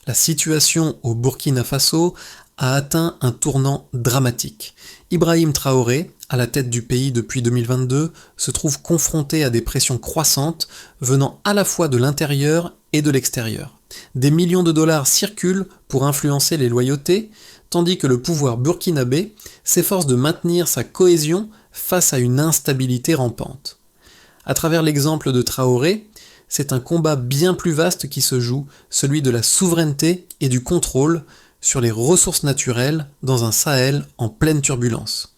La situation au Burkina Faso a atteint un tournant dramatique. Ibrahim Traoré, à la tête du pays depuis 2022, se trouve confronté à des pressions croissantes venant à la fois de l'intérieur et de l'extérieur. Des millions de dollars circulent pour influencer les loyautés, tandis que le pouvoir burkinabé s'efforce de maintenir sa cohésion face à une instabilité rampante. À travers l'exemple de Traoré, c'est un combat bien plus vaste qui se joue, celui de la souveraineté et du contrôle sur les ressources naturelles dans un Sahel en pleine turbulence.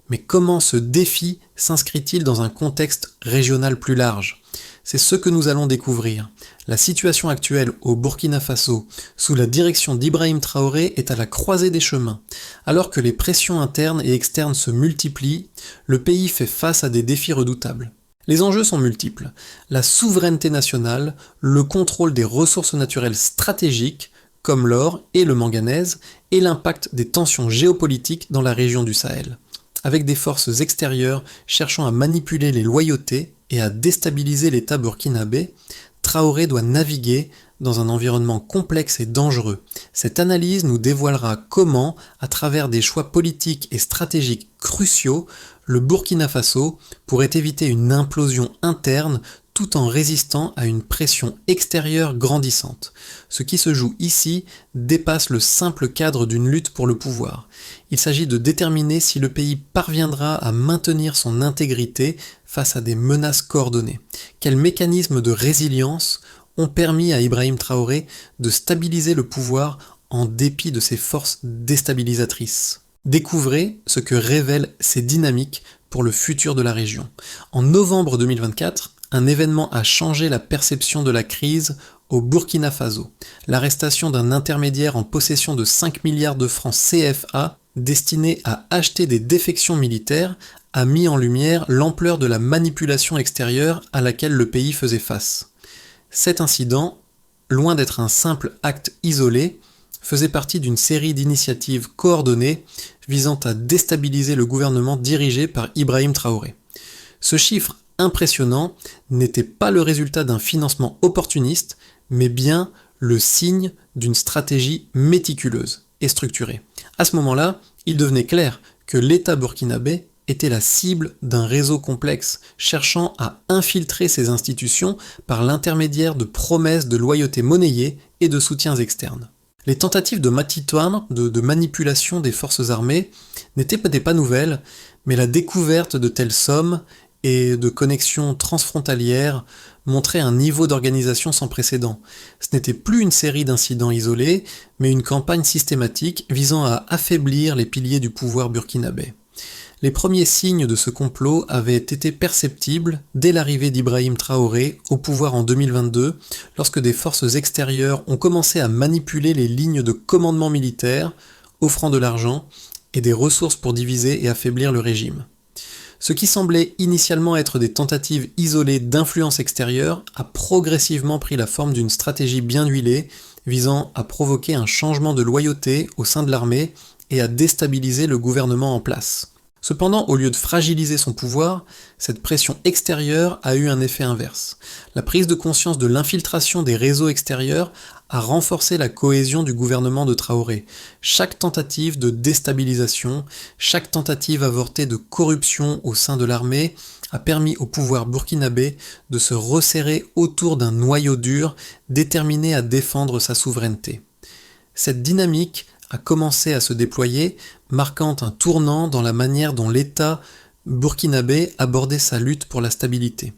Mais comment ce défi s'inscrit-il dans un contexte régional plus large ? C'est ce que nous allons découvrir. La situation actuelle au Burkina Faso, sous la direction d'Ibrahim Traoré, est à la croisée des chemins. Alors que les pressions internes et externes se multiplient, le pays fait face à des défis redoutables. Les enjeux sont multiples. La souveraineté nationale, le contrôle des ressources naturelles stratégiques, comme l'or et le manganèse, et l'impact des tensions géopolitiques dans la région du Sahel. Avec des forces extérieures cherchant à manipuler les loyautés et à déstabiliser l'État burkinabé, Traoré doit naviguer dans un environnement complexe et dangereux. Cette analyse nous dévoilera comment, à travers des choix politiques et stratégiques cruciaux, le Burkina Faso pourrait éviter une implosion interne tout en résistant à une pression extérieure grandissante. Ce qui se joue ici dépasse le simple cadre d'une lutte pour le pouvoir. Il s'agit de déterminer si le pays parviendra à maintenir son intégrité face à des menaces coordonnées. Quels mécanismes de résilience ont permis à Ibrahim Traoré de stabiliser le pouvoir en dépit de ses forces déstabilisatrices ? Découvrez ce que révèlent ces dynamiques pour le futur de la région. En novembre 2024, un événement a changé la perception de la crise au Burkina Faso. L'arrestation d'un intermédiaire en possession de 5 milliards de francs CFA destiné à acheter des défections militaires a mis en lumière l'ampleur de la manipulation extérieure à laquelle le pays faisait face. Cet incident, loin d'être un simple acte isolé, faisait partie d'une série d'initiatives coordonnées visant à déstabiliser le gouvernement dirigé par Ibrahim Traoré. Ce chiffre impressionnant n'était pas le résultat d'un financement opportuniste, mais bien le signe d'une stratégie méticuleuse et structurée. À ce moment-là, il devenait clair que l'État burkinabé était la cible d'un réseau complexe, cherchant à infiltrer ses institutions par l'intermédiaire de promesses de loyauté monnayée et de soutiens externes. Les tentatives de matitoine, de manipulation des forces armées, n'étaient pas nouvelles, mais la découverte de telles sommes et de connexions transfrontalières montrait un niveau d'organisation sans précédent. Ce n'était plus une série d'incidents isolés, mais une campagne systématique visant à affaiblir les piliers du pouvoir burkinabé. Les premiers signes de ce complot avaient été perceptibles dès l'arrivée d'Ibrahim Traoré au pouvoir en 2022, lorsque des forces extérieures ont commencé à manipuler les lignes de commandement militaire, offrant de l'argent et des ressources pour diviser et affaiblir le régime. Ce qui semblait initialement être des tentatives isolées d'influence extérieure a progressivement pris la forme d'une stratégie bien huilée visant à provoquer un changement de loyauté au sein de l'armée et à déstabiliser le gouvernement en place. Cependant, au lieu de fragiliser son pouvoir, cette pression extérieure a eu un effet inverse. La prise de conscience de l'infiltration des réseaux extérieurs a renforcé la cohésion du gouvernement de Traoré. Chaque tentative de déstabilisation, chaque tentative avortée de corruption au sein de l'armée a permis au pouvoir burkinabé de se resserrer autour d'un noyau dur déterminé à défendre sa souveraineté. Cette dynamique a commencé à se déployer, marquant un tournant dans la manière dont l'État burkinabé abordait sa lutte pour la stabilité.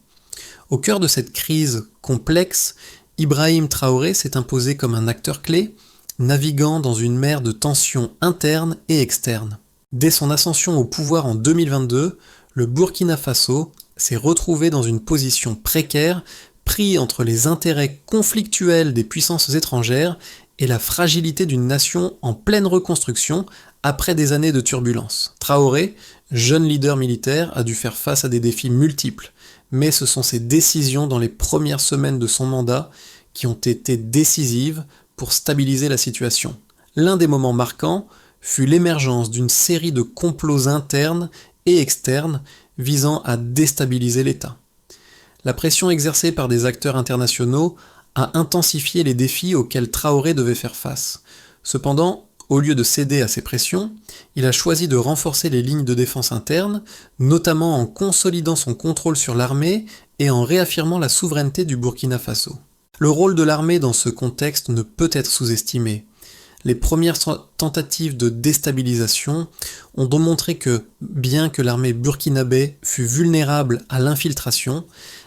Au cœur de cette crise complexe, Ibrahim Traoré s'est imposé comme un acteur clé, naviguant dans une mer de tensions internes et externes. Dès son ascension au pouvoir en 2022, le Burkina Faso s'est retrouvé dans une position précaire, pris entre les intérêts conflictuels des puissances étrangères et la fragilité d'une nation en pleine reconstruction après des années de turbulence. Traoré, jeune leader militaire, a dû faire face à des défis multiples, mais ce sont ses décisions dans les premières semaines de son mandat qui ont été décisives pour stabiliser la situation. L'un des moments marquants fut l'émergence d'une série de complots internes et externes visant à déstabiliser l'État. La pression exercée par des acteurs internationaux a intensifié les défis auxquels Traoré devait faire face. Cependant, au lieu de céder à ces pressions, il a choisi de renforcer les lignes de défense interne, notamment en consolidant son contrôle sur l'armée et en réaffirmant la souveraineté du Burkina Faso. Le rôle de l'armée dans ce contexte ne peut être sous-estimé. Les premières tentatives de déstabilisation ont démontré que, bien que l'armée burkinabé fût vulnérable à l'infiltration,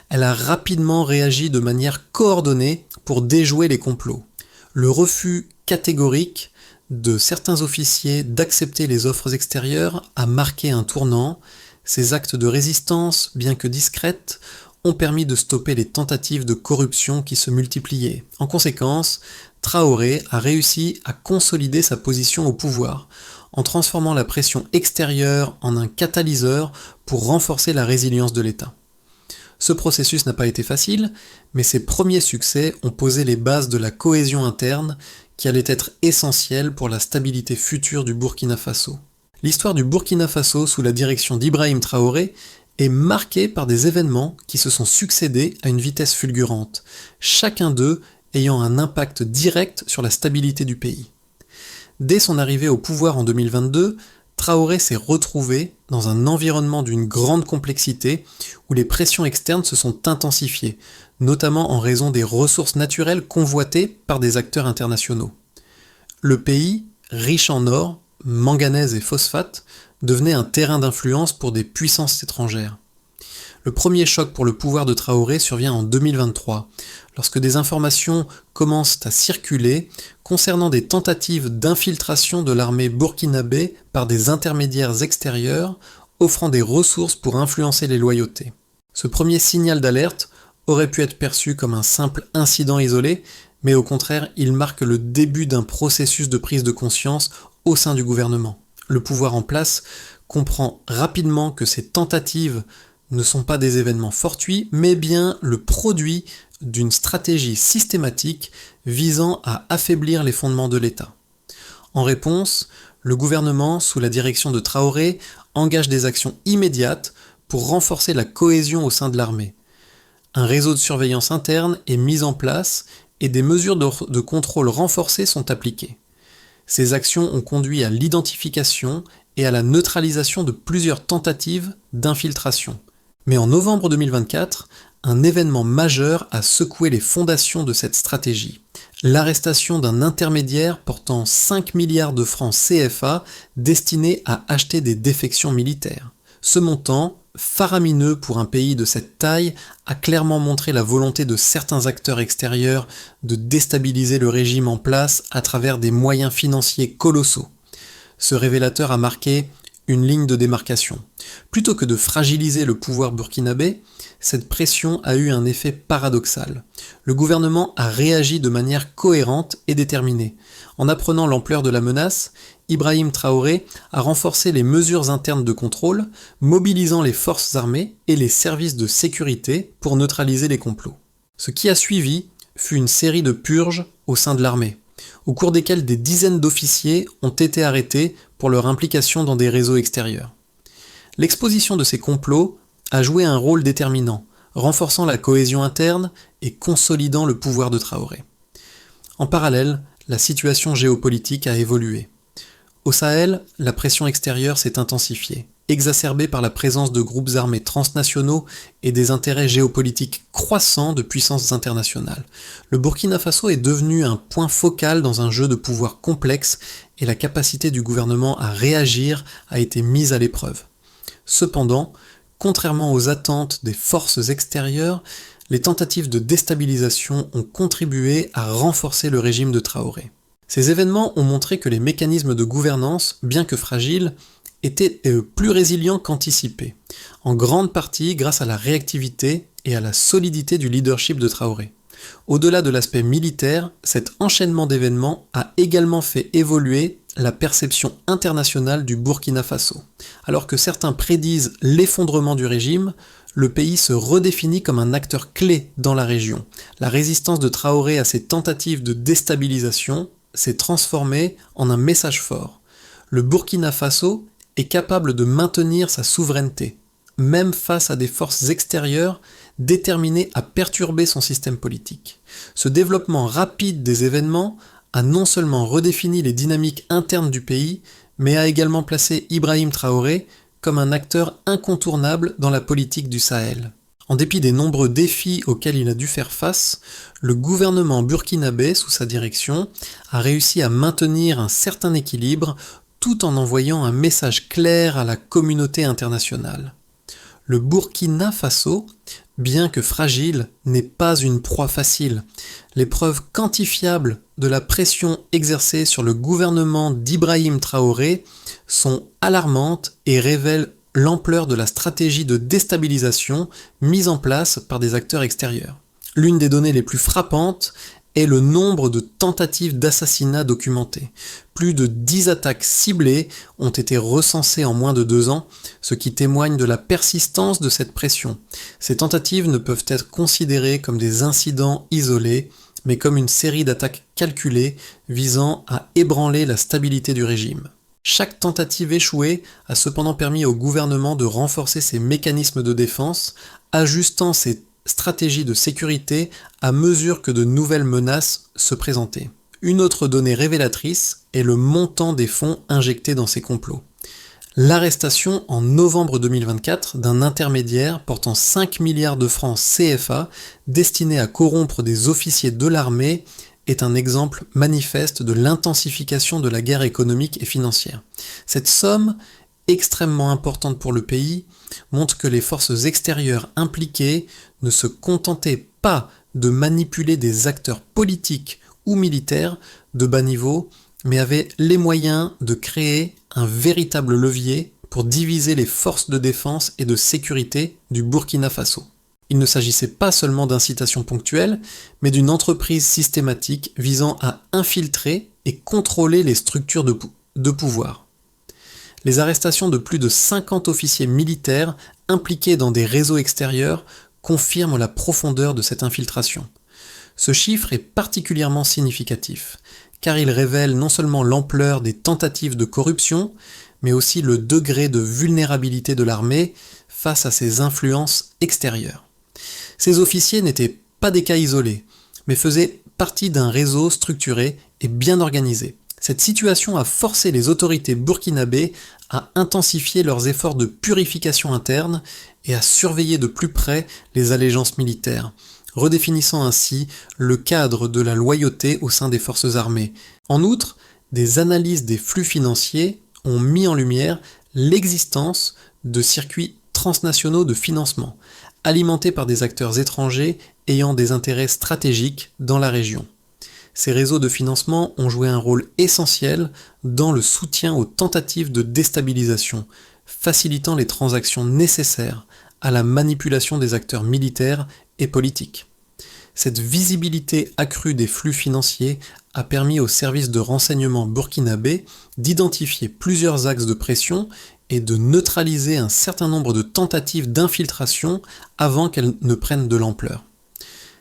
elle a rapidement réagi de manière coordonnée pour déjouer les complots. Le refus catégorique de certains officiers d'accepter les offres extérieures a marqué un tournant. Ces actes de résistance, bien que discrètes, ont permis de stopper les tentatives de corruption qui se multipliaient. En conséquence, Traoré a réussi à consolider sa position au pouvoir, en transformant la pression extérieure en un catalyseur pour renforcer la résilience de l'État. Ce processus n'a pas été facile, mais ses premiers succès ont posé les bases de la cohésion interne qui allait être essentielle pour la stabilité future du Burkina Faso. L'histoire du Burkina Faso sous la direction d'Ibrahim Traoré est marquée par des événements qui se sont succédés à une vitesse fulgurante, chacun d'eux ayant un impact direct sur la stabilité du pays. Dès son arrivée au pouvoir en 2022, Traoré s'est retrouvé dans un environnement d'une grande complexité où les pressions externes se sont intensifiées, notamment en raison des ressources naturelles convoitées par des acteurs internationaux. Le pays, riche en or, manganèse et phosphate, devenait un terrain d'influence pour des puissances étrangères. Le premier choc pour le pouvoir de Traoré survient en 2023, lorsque des informations commencent à circuler concernant des tentatives d'infiltration de l'armée burkinabé par des intermédiaires extérieurs offrant des ressources pour influencer les loyautés. Ce premier signal d'alerte aurait pu être perçu comme un simple incident isolé, mais au contraire, il marque le début d'un processus de prise de conscience au sein du gouvernement. Le pouvoir en place comprend rapidement que ces tentatives ne sont pas des événements fortuits, mais bien le produit d'une stratégie systématique visant à affaiblir les fondements de l'État. En réponse, le gouvernement, sous la direction de Traoré, engage des actions immédiates pour renforcer la cohésion au sein de l'armée. Un réseau de surveillance interne est mis en place et des mesures de contrôle renforcées sont appliquées. Ces actions ont conduit à l'identification et à la neutralisation de plusieurs tentatives d'infiltration. Mais en novembre 2024, un événement majeur a secoué les fondations de cette stratégie. L'arrestation d'un intermédiaire portant 5 milliards de francs CFA destinés à acheter des défections militaires. Ce montant, faramineux pour un pays de cette taille, a clairement montré la volonté de certains acteurs extérieurs de déstabiliser le régime en place à travers des moyens financiers colossaux. Ce révélateur a marqué une ligne de démarcation. Plutôt que de fragiliser le pouvoir burkinabé, cette pression a eu un effet paradoxal. Le gouvernement a réagi de manière cohérente et déterminée. En apprenant l'ampleur de la menace, Ibrahim Traoré a renforcé les mesures internes de contrôle, mobilisant les forces armées et les services de sécurité pour neutraliser les complots. Ce qui a suivi fut une série de purges au sein de l'armée, au cours desquelles des dizaines d'officiers ont été arrêtés pour leur implication dans des réseaux extérieurs. L'exposition de ces complots a joué un rôle déterminant, renforçant la cohésion interne et consolidant le pouvoir de Traoré. En parallèle, la situation géopolitique a évolué. Au Sahel, la pression extérieure s'est intensifiée, exacerbée par la présence de groupes armés transnationaux et des intérêts géopolitiques croissants de puissances internationales. Le Burkina Faso est devenu un point focal dans un jeu de pouvoir complexe et la capacité du gouvernement à réagir a été mise à l'épreuve. Cependant, contrairement aux attentes des forces extérieures, les tentatives de déstabilisation ont contribué à renforcer le régime de Traoré. Ces événements ont montré que les mécanismes de gouvernance, bien que fragiles, étaient plus résilients qu'anticipés, en grande partie grâce à la réactivité et à la solidité du leadership de Traoré. Au-delà de l'aspect militaire, cet enchaînement d'événements a également fait évoluer la perception internationale du Burkina Faso. Alors que certains prédisent l'effondrement du régime, le pays se redéfinit comme un acteur clé dans la région. La résistance de Traoré à ces tentatives de déstabilisation s'est transformée en un message fort. Le Burkina Faso est capable de maintenir sa souveraineté, même face à des forces extérieures déterminé à perturber son système politique. Ce développement rapide des événements a non seulement redéfini les dynamiques internes du pays, mais a également placé Ibrahim Traoré comme un acteur incontournable dans la politique du Sahel. En dépit des nombreux défis auxquels il a dû faire face, le gouvernement burkinabé, sous sa direction, a réussi à maintenir un certain équilibre tout en envoyant un message clair à la communauté internationale. Le Burkina Faso, bien que fragile, n'est pas une proie facile. Les preuves quantifiables de la pression exercée sur le gouvernement d'Ibrahim Traoré sont alarmantes et révèlent l'ampleur de la stratégie de déstabilisation mise en place par des acteurs extérieurs. L'une des données les plus frappantes est le nombre de tentatives d'assassinat documentées. Plus de 10 attaques ciblées ont été recensées en moins de 2 ans, ce qui témoigne de la persistance de cette pression. Ces tentatives ne peuvent être considérées comme des incidents isolés, mais comme une série d'attaques calculées visant à ébranler la stabilité du régime. Chaque tentative échouée a cependant permis au gouvernement de renforcer ses mécanismes de défense, ajustant ses stratégies de sécurité à mesure que de nouvelles menaces se présentaient. Une autre donnée révélatrice est le montant des fonds injectés dans ces complots. L'arrestation en novembre 2024 d'un intermédiaire portant 5 milliards de francs CFA destinés à corrompre des officiers de l'armée est un exemple manifeste de l'intensification de la guerre économique et financière. Cette somme, extrêmement importante pour le pays, montre que les forces extérieures impliquées ne se contentaient pas de manipuler des acteurs politiques ou militaires de bas niveau, mais avaient les moyens de créer un véritable levier pour diviser les forces de défense et de sécurité du Burkina Faso. Il ne s'agissait pas seulement d'incitations ponctuelles, mais d'une entreprise systématique visant à infiltrer et contrôler les structures de pouvoir. Les arrestations de plus de 50 officiers militaires impliqués dans des réseaux extérieurs confirment la profondeur de cette infiltration. Ce chiffre est particulièrement significatif, car il révèle non seulement l'ampleur des tentatives de corruption, mais aussi le degré de vulnérabilité de l'armée face à ces influences extérieures. Ces officiers n'étaient pas des cas isolés, mais faisaient partie d'un réseau structuré et bien organisé. Cette situation a forcé les autorités burkinabées à intensifier leurs efforts de purification interne et à surveiller de plus près les allégeances militaires, redéfinissant ainsi le cadre de la loyauté au sein des forces armées. En outre, des analyses des flux financiers ont mis en lumière l'existence de circuits transnationaux de financement, alimentés par des acteurs étrangers ayant des intérêts stratégiques dans la région. Ces réseaux de financement ont joué un rôle essentiel dans le soutien aux tentatives de déstabilisation, facilitant les transactions nécessaires à la manipulation des acteurs militaires et politiques. Cette visibilité accrue des flux financiers a permis aux services de renseignement burkinabés d'identifier plusieurs axes de pression et de neutraliser un certain nombre de tentatives d'infiltration avant qu'elles ne prennent de l'ampleur.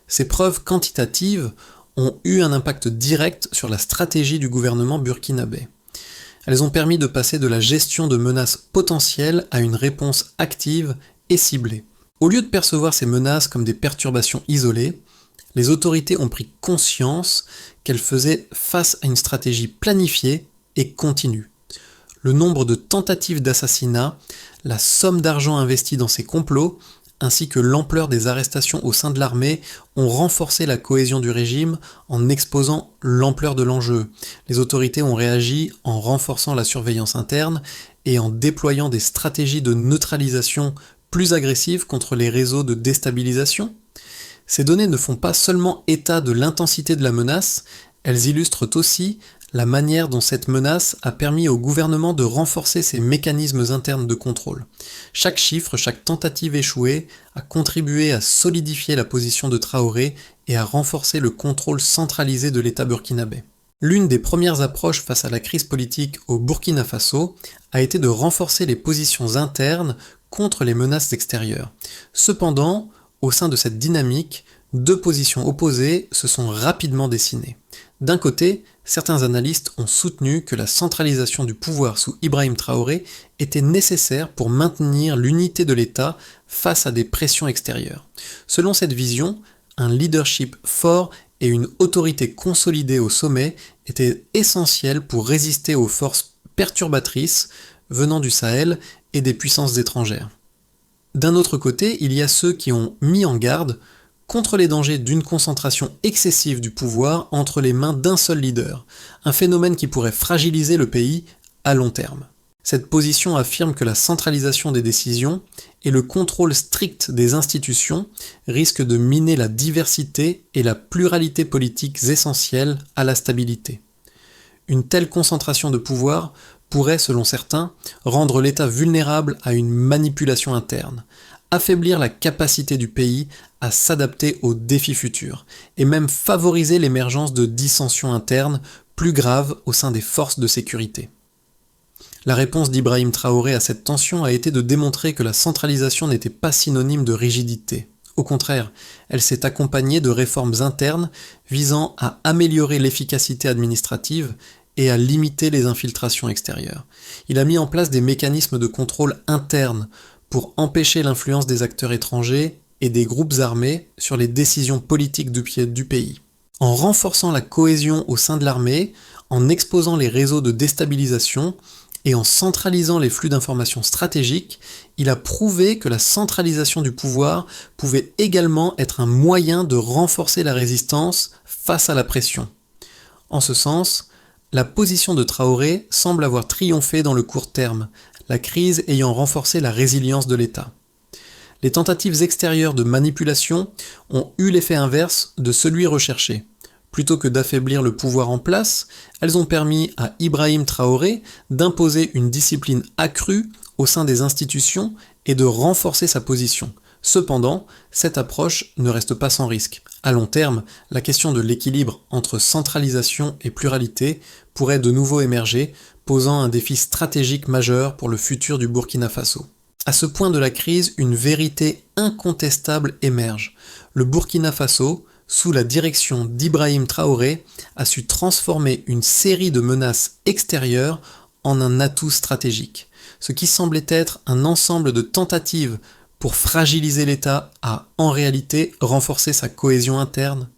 Ces preuves quantitatives ont eu un impact direct sur la stratégie du gouvernement burkinabé. Elles ont permis de passer de la gestion de menaces potentielles à une réponse active et ciblée. Au lieu de percevoir ces menaces comme des perturbations isolées, les autorités ont pris conscience qu'elles faisaient face à une stratégie planifiée et continue. Le nombre de tentatives d'assassinat, la somme d'argent investie dans ces complots, ainsi que l'ampleur des arrestations au sein de l'armée ont renforcé la cohésion du régime en exposant l'ampleur de l'enjeu. Les autorités ont réagi en renforçant la surveillance interne et en déployant des stratégies de neutralisation plus agressives contre les réseaux de déstabilisation. Ces données ne font pas seulement état de l'intensité de la menace, elles illustrent aussi la manière dont cette menace a permis au gouvernement de renforcer ses mécanismes internes de contrôle. Chaque chiffre, chaque tentative échouée a contribué à solidifier la position de Traoré et à renforcer le contrôle centralisé de l'État burkinabé. L'une des premières approches face à la crise politique au Burkina Faso a été de renforcer les positions internes contre les menaces extérieures. Cependant, au sein de cette dynamique, Deux positions opposées se sont rapidement dessinées. D'un côté, certains analystes ont soutenu que la centralisation du pouvoir sous Ibrahim Traoré était nécessaire pour maintenir l'unité de l'État face à des pressions extérieures. Selon cette vision, un leadership fort et une autorité consolidée au sommet étaient essentiels pour résister aux forces perturbatrices venant du Sahel et des puissances étrangères. D'un autre côté, il y a ceux qui ont mis en garde contre les dangers d'une concentration excessive du pouvoir entre les mains d'un seul leader, un phénomène qui pourrait fragiliser le pays à long terme. Cette position affirme que la centralisation des décisions et le contrôle strict des institutions risquent de miner la diversité et la pluralité politiques essentielles à la stabilité. Une telle concentration de pouvoir pourrait, selon certains, rendre l'État vulnérable à une manipulation interne, affaiblir la capacité du pays à s'adapter aux défis futurs, et même favoriser l'émergence de dissensions internes plus graves au sein des forces de sécurité. La réponse d'Ibrahim Traoré à cette tension a été de démontrer que la centralisation n'était pas synonyme de rigidité. Au contraire, elle s'est accompagnée de réformes internes visant à améliorer l'efficacité administrative et à limiter les infiltrations extérieures. Il a mis en place des mécanismes de contrôle interne pour empêcher l'influence des acteurs étrangers et des groupes armés sur les décisions politiques du pays. En renforçant la cohésion au sein de l'armée, en exposant les réseaux de déstabilisation et en centralisant les flux d'informations stratégiques, il a prouvé que la centralisation du pouvoir pouvait également être un moyen de renforcer la résistance face à la pression. En ce sens, la position de Traoré semble avoir triomphé dans le court terme, la crise ayant renforcé la résilience de l'État. Les tentatives extérieures de manipulation ont eu l'effet inverse de celui recherché. Plutôt que d'affaiblir le pouvoir en place, elles ont permis à Ibrahim Traoré d'imposer une discipline accrue au sein des institutions et de renforcer sa position. Cependant, cette approche ne reste pas sans risque. À long terme, la question de l'équilibre entre centralisation et pluralité pourrait de nouveau émerger, posant un défi stratégique majeur pour le futur du Burkina Faso. À ce point de la crise, une vérité incontestable émerge. Le Burkina Faso, sous la direction d'Ibrahim Traoré, a su transformer une série de menaces extérieures en un atout stratégique. Ce qui semblait être un ensemble de tentatives pour fragiliser l'État a, en réalité, renforcé sa cohésion interne.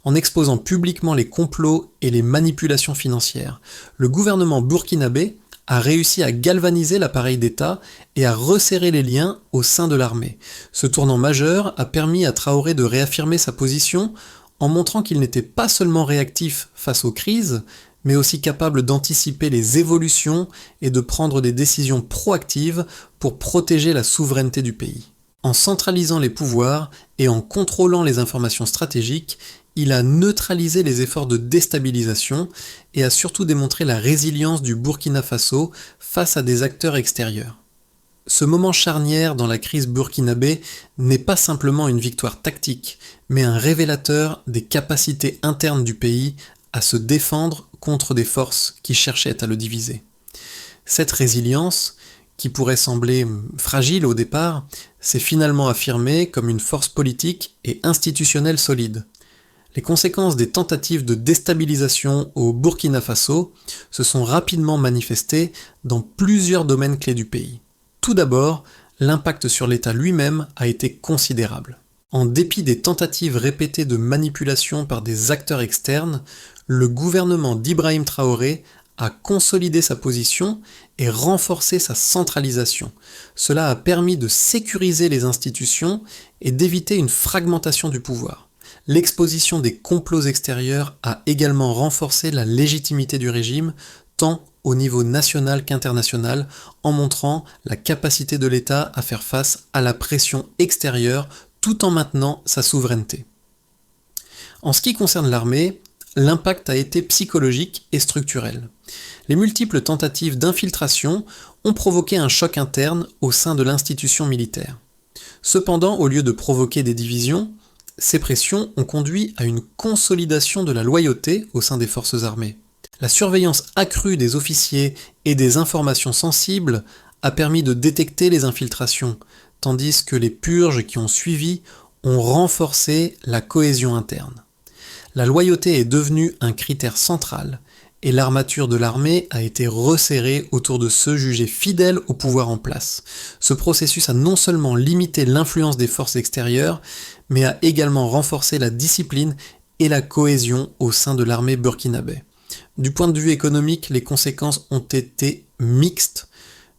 En exposant publiquement les complots et les manipulations financières, le gouvernement burkinabé a réussi à galvaniser l'appareil d'État et à resserrer les liens au sein de l'armée. Ce tournant majeur a permis à Traoré de réaffirmer sa position en montrant qu'il n'était pas seulement réactif face aux crises, mais aussi capable d'anticiper les évolutions et de prendre des décisions proactives pour protéger la souveraineté du pays. En centralisant les pouvoirs et en contrôlant les informations stratégiques, il a neutralisé les efforts de déstabilisation et a surtout démontré la résilience du Burkina Faso face à des acteurs extérieurs. Ce moment charnière dans la crise burkinabé n'est pas simplement une victoire tactique, mais un révélateur des capacités internes du pays à se défendre contre des forces qui cherchaient à le diviser. Cette résilience, qui pourrait sembler fragile au départ, s'est finalement affirmée comme une force politique et institutionnelle solide. Les conséquences des tentatives de déstabilisation au Burkina Faso se sont rapidement manifestées dans plusieurs domaines clés du pays. Tout d'abord, l'impact sur l'État lui-même a été considérable. En dépit des tentatives répétées de manipulation par des acteurs externes, le gouvernement d'Ibrahim Traoré a consolidé sa position et renforcé sa centralisation. Cela a permis de sécuriser les institutions et d'éviter une fragmentation du pouvoir. L'exposition des complots extérieurs a également renforcé la légitimité du régime, tant au niveau national qu'international, en montrant la capacité de l'État à faire face à la pression extérieure tout en maintenant sa souveraineté. En ce qui concerne l'armée, l'impact a été psychologique et structurel. Les multiples tentatives d'infiltration ont provoqué un choc interne au sein de l'institution militaire. Cependant, au lieu de provoquer des divisions, ces pressions ont conduit à une consolidation de la loyauté au sein des forces armées. La surveillance accrue des officiers et des informations sensibles a permis de détecter les infiltrations, tandis que les purges qui ont suivi ont renforcé la cohésion interne. La loyauté est devenue un critère central et l'armature de l'armée a été resserrée autour de ceux jugés fidèles au pouvoir en place. Ce processus a non seulement limité l'influence des forces extérieures, mais a également renforcé la discipline et la cohésion au sein de l'armée burkinabé. Du point de vue économique, les conséquences ont été mixtes.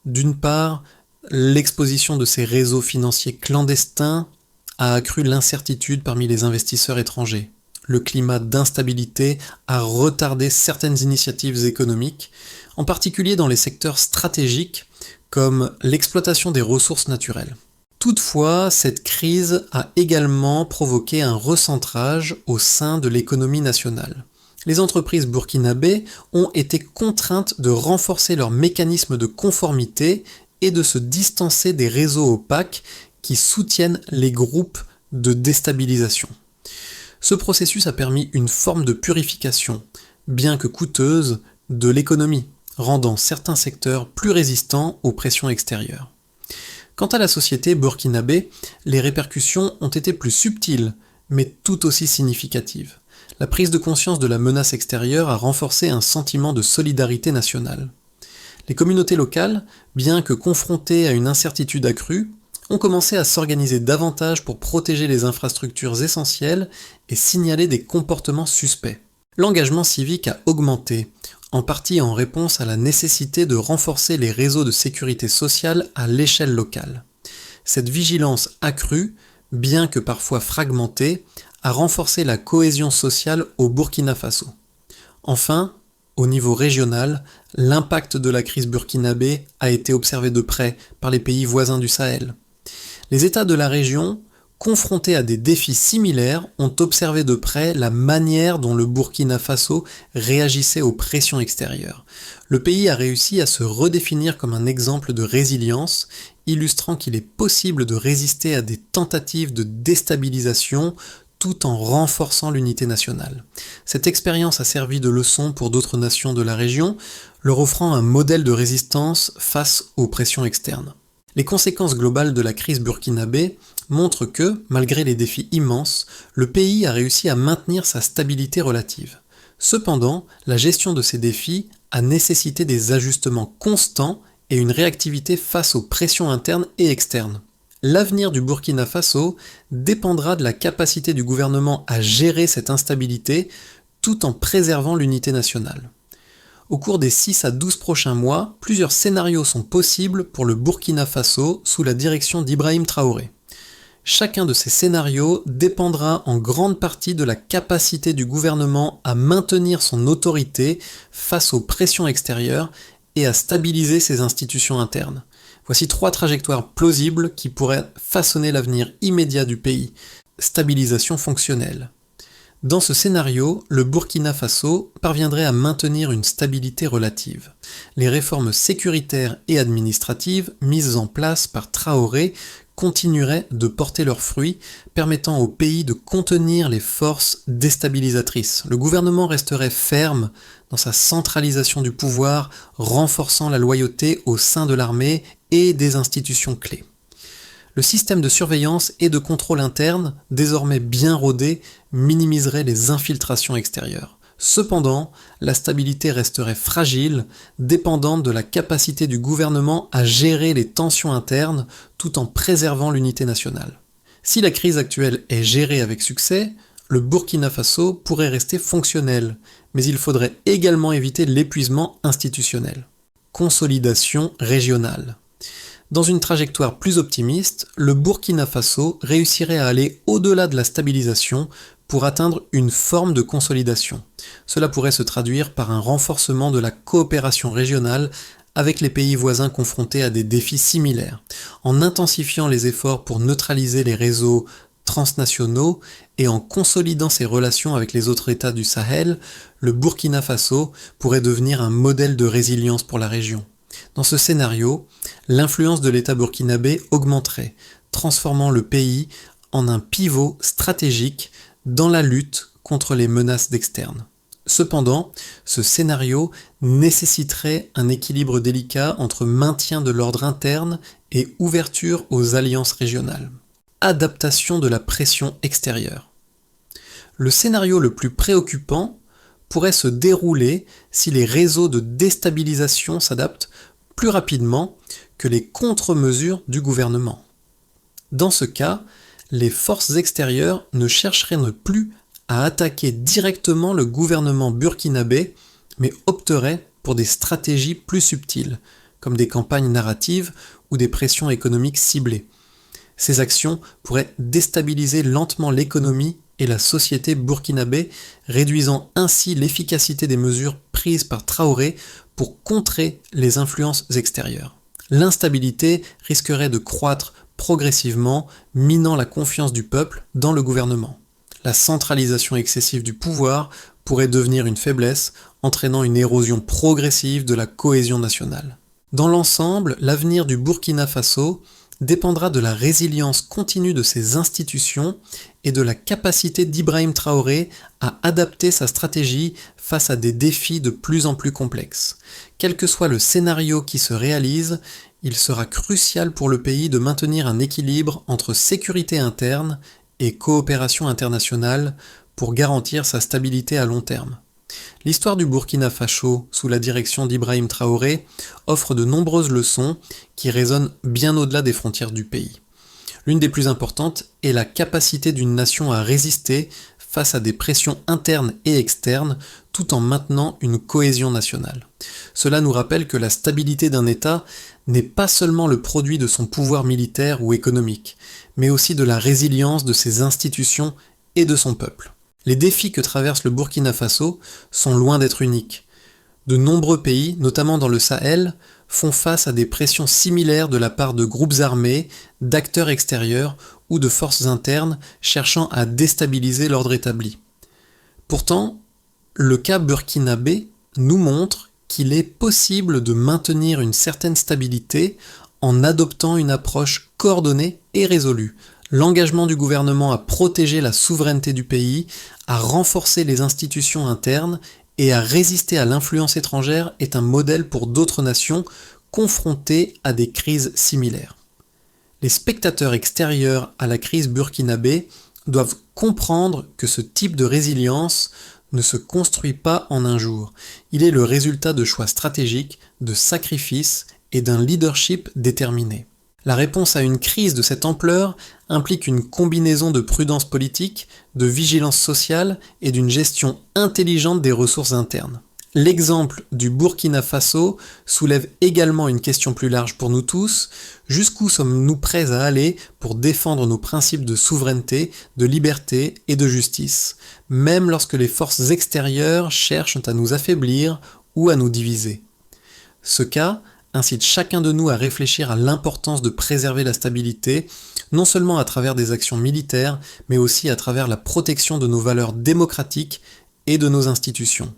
D'une part, l'exposition de ces réseaux financiers clandestins a accru l'incertitude parmi les investisseurs étrangers. Le climat d'instabilité a retardé certaines initiatives économiques, en particulier dans les secteurs stratégiques comme l'exploitation des ressources naturelles. Toutefois, cette crise a également provoqué un recentrage au sein de l'économie nationale. Les entreprises burkinabées ont été contraintes de renforcer leurs mécanismes de conformité et de se distancer des réseaux opaques qui soutiennent les groupes de déstabilisation. Ce processus a permis une forme de purification, bien que coûteuse, de l'économie, rendant certains secteurs plus résistants aux pressions extérieures. Quant à la société burkinabé, les répercussions ont été plus subtiles, mais tout aussi significatives. La prise de conscience de la menace extérieure a renforcé un sentiment de solidarité nationale. Les communautés locales, bien que confrontées à une incertitude accrue, ont commencé à s'organiser davantage pour protéger les infrastructures essentielles et signaler des comportements suspects. L'engagement civique a augmenté, en partie en réponse à la nécessité de renforcer les réseaux de sécurité sociale à l'échelle locale. Cette vigilance accrue, bien que parfois fragmentée, a renforcé la cohésion sociale au Burkina Faso. Enfin, au niveau régional, l'impact de la crise burkinabé a été observé de près par les pays voisins du Sahel. Les États de la région, confrontés à des défis similaires, ont observé de près la manière dont le Burkina Faso réagissait aux pressions extérieures. Le pays a réussi à se redéfinir comme un exemple de résilience, illustrant qu'il est possible de résister à des tentatives de déstabilisation tout en renforçant l'unité nationale. Cette expérience a servi de leçon pour d'autres nations de la région, leur offrant un modèle de résistance face aux pressions externes. Les conséquences globales de la crise burkinabé montrent que, malgré les défis immenses, le pays a réussi à maintenir sa stabilité relative. Cependant, la gestion de ces défis a nécessité des ajustements constants et une réactivité face aux pressions internes et externes. L'avenir du Burkina Faso dépendra de la capacité du gouvernement à gérer cette instabilité tout en préservant l'unité nationale. Au cours des 6 à 12 prochains mois, plusieurs scénarios sont possibles pour le Burkina Faso sous la direction d'Ibrahim Traoré. Chacun de ces scénarios dépendra en grande partie de la capacité du gouvernement à maintenir son autorité face aux pressions extérieures et à stabiliser ses institutions internes. Voici 3 trajectoires plausibles qui pourraient façonner l'avenir immédiat du pays. Stabilisation fonctionnelle. Dans ce scénario, le Burkina Faso parviendrait à maintenir une stabilité relative. Les réformes sécuritaires et administratives mises en place par Traoré continueraient de porter leurs fruits, permettant au pays de contenir les forces déstabilisatrices. Le gouvernement resterait ferme dans sa centralisation du pouvoir, renforçant la loyauté au sein de l'armée et des institutions clés. Le système de surveillance et de contrôle interne, désormais bien rodé, minimiserait les infiltrations extérieures. Cependant, la stabilité resterait fragile, dépendante de la capacité du gouvernement à gérer les tensions internes tout en préservant l'unité nationale. Si la crise actuelle est gérée avec succès, le Burkina Faso pourrait rester fonctionnel, mais il faudrait également éviter l'épuisement institutionnel. Consolidation régionale. Dans une trajectoire plus optimiste, le Burkina Faso réussirait à aller au-delà de la stabilisation pour atteindre une forme de consolidation. Cela pourrait se traduire par un renforcement de la coopération régionale avec les pays voisins confrontés à des défis similaires, en intensifiant les efforts pour neutraliser les réseaux transnationaux et en consolidant ses relations avec les autres États du Sahel, le Burkina Faso pourrait devenir un modèle de résilience pour la région. Dans ce scénario, l'influence de l'État burkinabé augmenterait, transformant le pays en un pivot stratégique dans la lutte contre les menaces d'externes. Cependant, ce scénario nécessiterait un équilibre délicat entre maintien de l'ordre interne et ouverture aux alliances régionales. adaptation de la pression extérieure. Le scénario le plus préoccupant pourrait se dérouler si les réseaux de déstabilisation s'adaptent plus rapidement que les contre-mesures du gouvernement. Dans ce cas, les forces extérieures ne chercheraient plus à attaquer directement le gouvernement burkinabé, mais opteraient pour des stratégies plus subtiles, comme des campagnes narratives ou des pressions économiques ciblées. Ces actions pourraient déstabiliser lentement l'économie et la société burkinabé, réduisant ainsi l'efficacité des mesures prises par Traoré pour contrer les influences extérieures. L'instabilité risquerait de croître progressivement, minant la confiance du peuple dans le gouvernement. La centralisation excessive du pouvoir pourrait devenir une faiblesse, entraînant une érosion progressive de la cohésion nationale. Dans l'ensemble, l'avenir du Burkina Faso dépendra de la résilience continue de ses institutions et de la capacité d'Ibrahim Traoré à adapter sa stratégie face à des défis de plus en plus complexes. Quel que soit le scénario qui se réalise, il sera crucial pour le pays de maintenir un équilibre entre sécurité interne et coopération internationale pour garantir sa stabilité à long terme. L'histoire du Burkina Faso, sous la direction d'Ibrahim Traoré, offre de nombreuses leçons qui résonnent bien au-delà des frontières du pays. L'une des plus importantes est la capacité d'une nation à résister face à des pressions internes et externes, tout en maintenant une cohésion nationale. Cela nous rappelle que la stabilité d'un État n'est pas seulement le produit de son pouvoir militaire ou économique, mais aussi de la résilience de ses institutions et de son peuple. Les défis que traverse le Burkina Faso sont loin d'être uniques. De nombreux pays, notamment dans le Sahel, font face à des pressions similaires de la part de groupes armés, d'acteurs extérieurs ou de forces internes cherchant à déstabiliser l'ordre établi. Pourtant, le cas burkinabé nous montre qu'il est possible de maintenir une certaine stabilité en adoptant une approche coordonnée et résolue. L'engagement du gouvernement à protéger la souveraineté du pays, à renforcer les institutions internes et à résister à l'influence étrangère est un modèle pour d'autres nations confrontées à des crises similaires. Les spectateurs extérieurs à la crise burkinabé doivent comprendre que ce type de résilience ne se construit pas en un jour. Il est le résultat de choix stratégiques, de sacrifices et d'un leadership déterminé. La réponse à une crise de cette ampleur implique une combinaison de prudence politique, de vigilance sociale et d'une gestion intelligente des ressources internes. L'exemple du Burkina Faso soulève également une question plus large pour nous tous. Jusqu'où sommes-nous prêts à aller pour défendre nos principes de souveraineté, de liberté et de justice, même lorsque les forces extérieures cherchent à nous affaiblir ou à nous diviser? Ce cas incite chacun de nous à réfléchir à l'importance de préserver la stabilité, non seulement à travers des actions militaires, mais aussi à travers la protection de nos valeurs démocratiques et de nos institutions.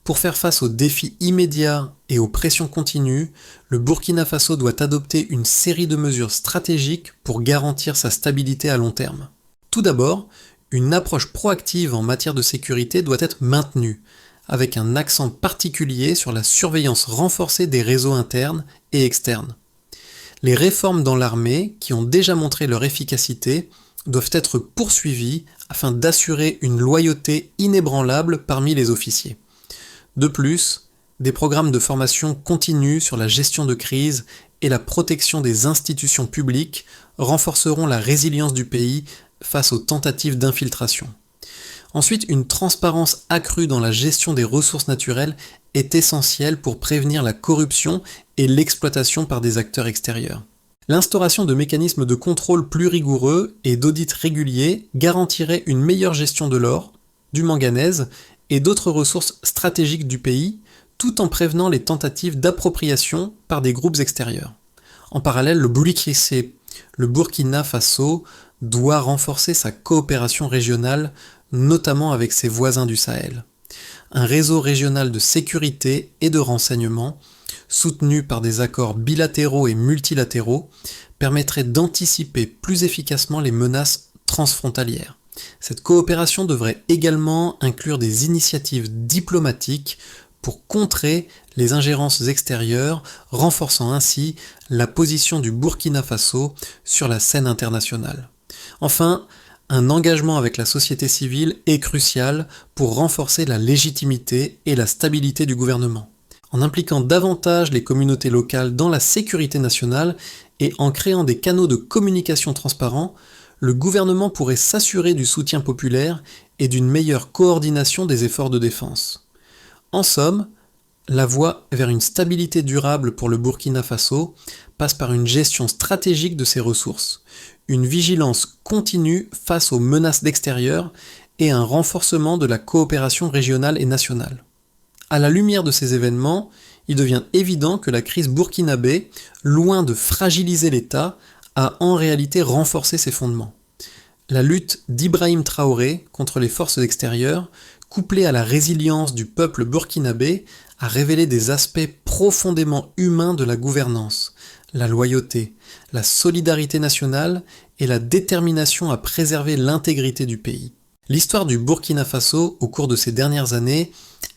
Pour faire face aux défis immédiats et aux pressions continues, le Burkina Faso doit adopter une série de mesures stratégiques pour garantir sa stabilité à long terme. Tout d'abord, une approche proactive en matière de sécurité doit être maintenue, avec un accent particulier sur la surveillance renforcée des réseaux internes et externes. Les réformes dans l'armée, qui ont déjà montré leur efficacité, doivent être poursuivies afin d'assurer une loyauté inébranlable parmi les officiers. De plus, des programmes de formation continue sur la gestion de crise et la protection des institutions publiques renforceront la résilience du pays face aux tentatives d'infiltration. Ensuite, une transparence accrue dans la gestion des ressources naturelles est essentielle pour prévenir la corruption et l'exploitation par des acteurs extérieurs. L'instauration de mécanismes de contrôle plus rigoureux et d'audits réguliers garantirait une meilleure gestion de l'or, du manganèse et d'autres ressources stratégiques du pays, tout en prévenant les tentatives d'appropriation par des groupes extérieurs. En parallèle, le Burkina Faso, doit renforcer sa coopération régionale, notamment avec ses voisins du Sahel. Un réseau régional de sécurité et de renseignement, soutenu par des accords bilatéraux et multilatéraux, permettrait d'anticiper plus efficacement les menaces transfrontalières. Cette coopération devrait également inclure des initiatives diplomatiques pour contrer les ingérences extérieures, renforçant ainsi la position du Burkina Faso sur la scène internationale. Enfin, un engagement avec la société civile est crucial pour renforcer la légitimité et la stabilité du gouvernement. En impliquant davantage les communautés locales dans la sécurité nationale et en créant des canaux de communication transparents, le gouvernement pourrait s'assurer du soutien populaire et d'une meilleure coordination des efforts de défense. En somme, la voie vers une stabilité durable pour le Burkina Faso passe par une gestion stratégique de ses ressources, une vigilance continue face aux menaces d'extérieur et un renforcement de la coopération régionale et nationale. À la lumière de ces événements, il devient évident que la crise burkinabé, loin de fragiliser l'État, a en réalité renforcé ses fondements. La lutte d'Ibrahim Traoré contre les forces extérieures, couplée à la résilience du peuple burkinabé, a révélé des aspects profondément humains de la gouvernance, la loyauté, la solidarité nationale et la détermination à préserver l'intégrité du pays. L'histoire du Burkina Faso au cours de ces dernières années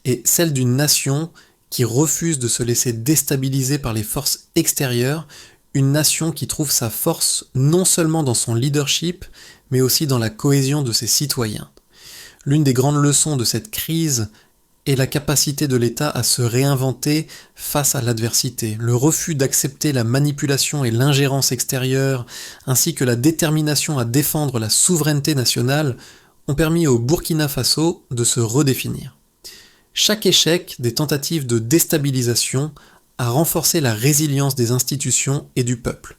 est celle d'une nation qui refuse de se laisser déstabiliser par les forces extérieures, une nation qui trouve sa force non seulement dans son leadership, mais aussi dans la cohésion de ses citoyens. L'une des grandes leçons de cette crise est la capacité de l'État à se réinventer face à l'adversité, le refus d'accepter la manipulation et l'ingérence extérieure, ainsi que la détermination à défendre la souveraineté nationale, ont permis au Burkina Faso de se redéfinir. Chaque échec des tentatives de déstabilisation a renforcé la résilience des institutions et du peuple.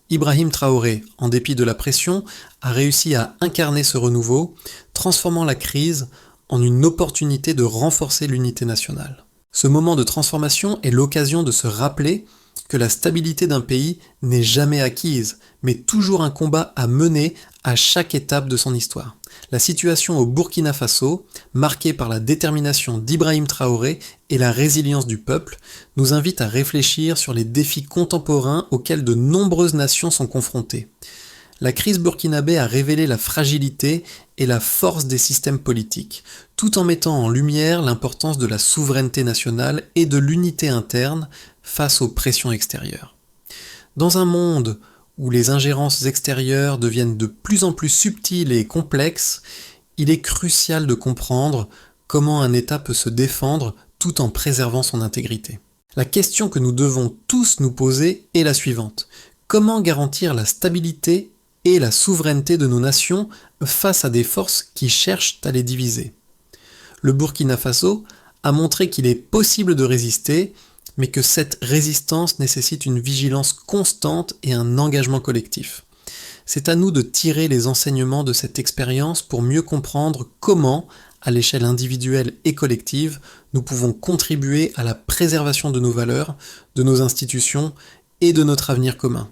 Ibrahim Traoré, en dépit de la pression, a réussi à incarner ce renouveau, transformant la crise en une opportunité de renforcer l'unité nationale. Ce moment de transformation est l'occasion de se rappeler que la stabilité d'un pays n'est jamais acquise, mais toujours un combat à mener à chaque étape de son histoire. La situation au Burkina Faso, marquée par la détermination d'Ibrahim Traoré et la résilience du peuple, nous invite à réfléchir sur les défis contemporains auxquels de nombreuses nations sont confrontées. La crise burkinabé a révélé la fragilité et la force des systèmes politiques, tout en mettant en lumière l'importance de la souveraineté nationale et de l'unité interne face aux pressions extérieures. Dans un monde où les ingérences extérieures deviennent de plus en plus subtiles et complexes, il est crucial de comprendre comment un État peut se défendre tout en préservant son intégrité. La question que nous devons tous nous poser est la suivante. Comment garantir la stabilité et la souveraineté de nos nations face à des forces qui cherchent à les diviser? Le Burkina Faso a montré qu'il est possible de résister, mais que cette résistance nécessite une vigilance constante et un engagement collectif. C'est à nous de tirer les enseignements de cette expérience pour mieux comprendre comment, à l'échelle individuelle et collective, nous pouvons contribuer à la préservation de nos valeurs, de nos institutions et de notre avenir commun.